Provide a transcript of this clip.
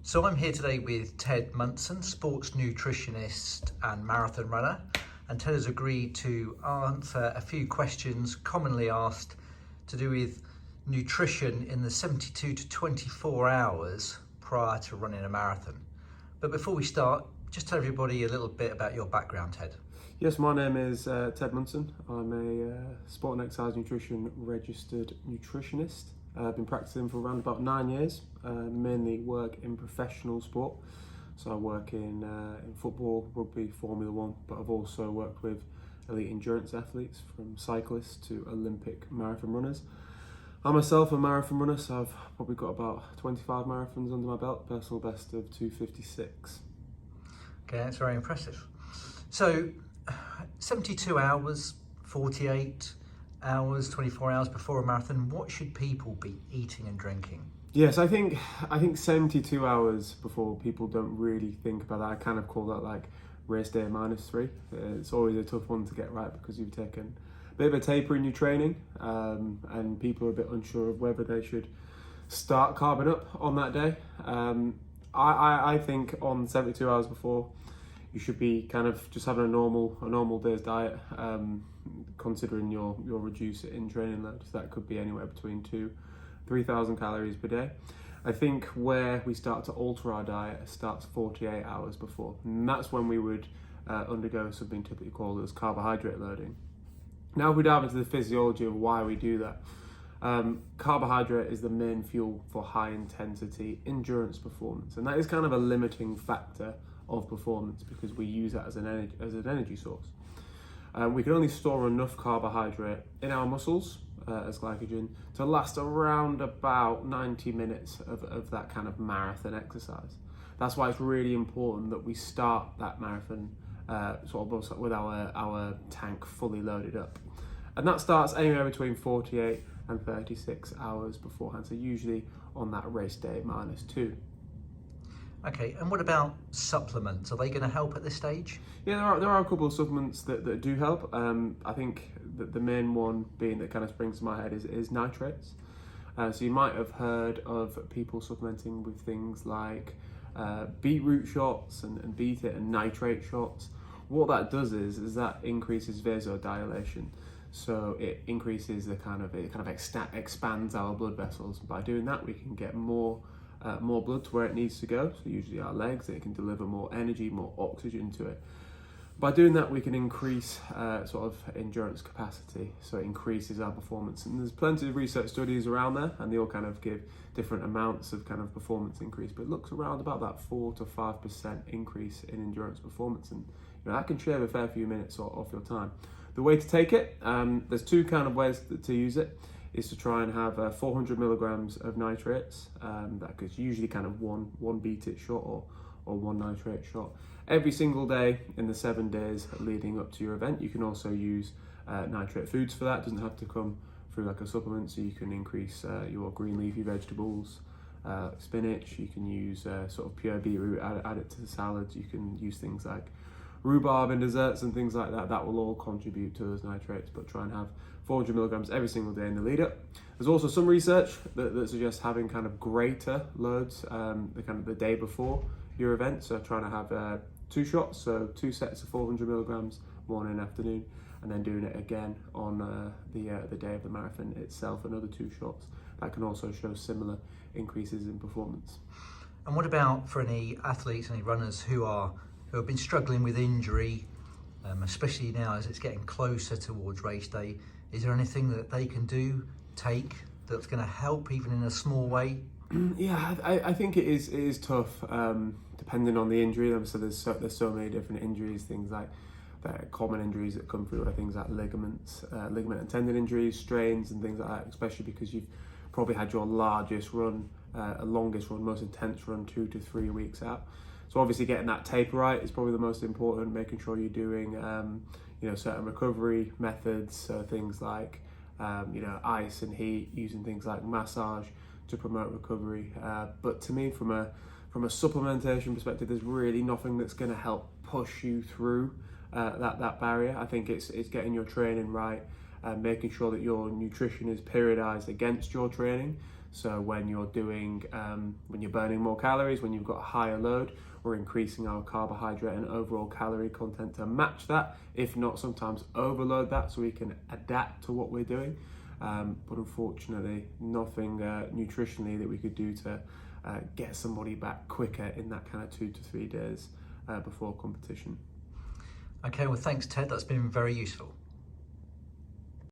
So I'm here today with Ted Munson, sports nutritionist and marathon runner. And Ted has agreed to answer a few questions commonly asked to do with nutrition in the 72 to 24 hours prior to running a marathon. But before we start, just tell everybody a little bit about your background, Ted. Yes, my name is Ted Munson. I'm a sport and exercise nutrition registered nutritionist. I've been practicing for around about 9 years, mainly work in professional sport. So I work in football, rugby, Formula One, but I've also worked with elite endurance athletes from cyclists to Olympic marathon runners. I'm myself a marathon runner, so I've probably got about 25 marathons under my belt, personal best of 2:56. Okay, that's very impressive. So 72 hours, 48 hours, 24 hours before a marathon, what should people be eating and drinking? Yes, I think 72 hours before, people don't really think about that. I kind of call that like race day -3. It's always a tough one to get right because you've taken a bit of a taper in your training, and people are a bit unsure of whether they should start carbing up on that day. I think on 72 hours before, you should be kind of just having a normal day's diet, considering your reduce it in training loads. That could be anywhere between 2,000-3,000 calories per day. I think where we start to alter our diet starts 48 hours before, and that's when we would undergo something typically called as carbohydrate loading. Now, if we dive into the physiology of why we do that, carbohydrate is the main fuel for high intensity endurance performance, and that is kind of a limiting factor of performance because we use that as an energy source. We can only store enough carbohydrate in our muscles as glycogen to last around about 90 minutes of that kind of marathon exercise. That's why it's really important that we start that marathon sort of with our tank fully loaded up. And that starts anywhere between 48 and 36 hours beforehand, so usually on that race day -2. Okay, and what about supplements? Are they going to help at this stage? Yeah, there are a couple of supplements that do help. I think that the main one being that kind of springs to my head is nitrates. So you might have heard of people supplementing with things like beetroot shots and beta and nitrate shots. What that does is that increases vasodilation. So it increases it kind of expands our blood vessels. By doing that, we can get more blood to where it needs to go, so usually our legs, and it can deliver more energy, more oxygen to it. By doing that, we can increase sort of endurance capacity, so it increases our performance. And there's plenty of research studies around there, and they all kind of give different amounts of kind of performance increase, but it looks around about that 4 to 5% increase in endurance performance, and that can shave a fair few minutes off your time. The way to take it, there's two kind of ways to use it. Is to try and have 400 milligrams of nitrates. That is usually kind of one beat-it shot or one nitrate shot every single day in the 7 days leading up to your event. You can also use nitrate foods for that. It doesn't have to come through like a supplement, so you can increase your green leafy vegetables, spinach. You can use sort of pure beetroot, add it to the salads. You can use things like rhubarb in desserts and things like that. That will all contribute to those nitrates, but try and have 400 milligrams every single day in the lead up. There's also some research that suggests having kind of greater loads the day before your event. So trying to have 2 shots, so 2 sets of 400 milligrams, morning and afternoon, and then doing it again on the day of the marathon itself, another 2 shots. That can also show similar increases in performance. And what about for any athletes, any runners who have been struggling with injury, especially now as it's getting closer towards race day? Is there anything that they can take that's going to help, even in a small way? Yeah, I think it is tough, depending on the injury. So there's so many different injuries, things like common injuries that come through are things like ligament and tendon injuries, strains and things like that, especially because you've probably had your largest run, longest run, most intense run 2 to 3 weeks out. So obviously getting that taper right is probably the most important, making sure you're doing certain recovery methods, so things like ice and heat, using things like massage to promote recovery. But to me, from a supplementation perspective, there's really nothing that's going to help push you through that barrier. I think it's getting your training right, making sure that your nutrition is periodized against your training. So when you're doing, when you're burning more calories, when you've got a higher load, we're increasing our carbohydrate and overall calorie content to match that, if not sometimes overload that, so we can adapt to what we're doing. But unfortunately, nothing nutritionally that we could do to get somebody back quicker in that kind of 2 to 3 days before competition. Okay, well thanks Ted, that's been very useful.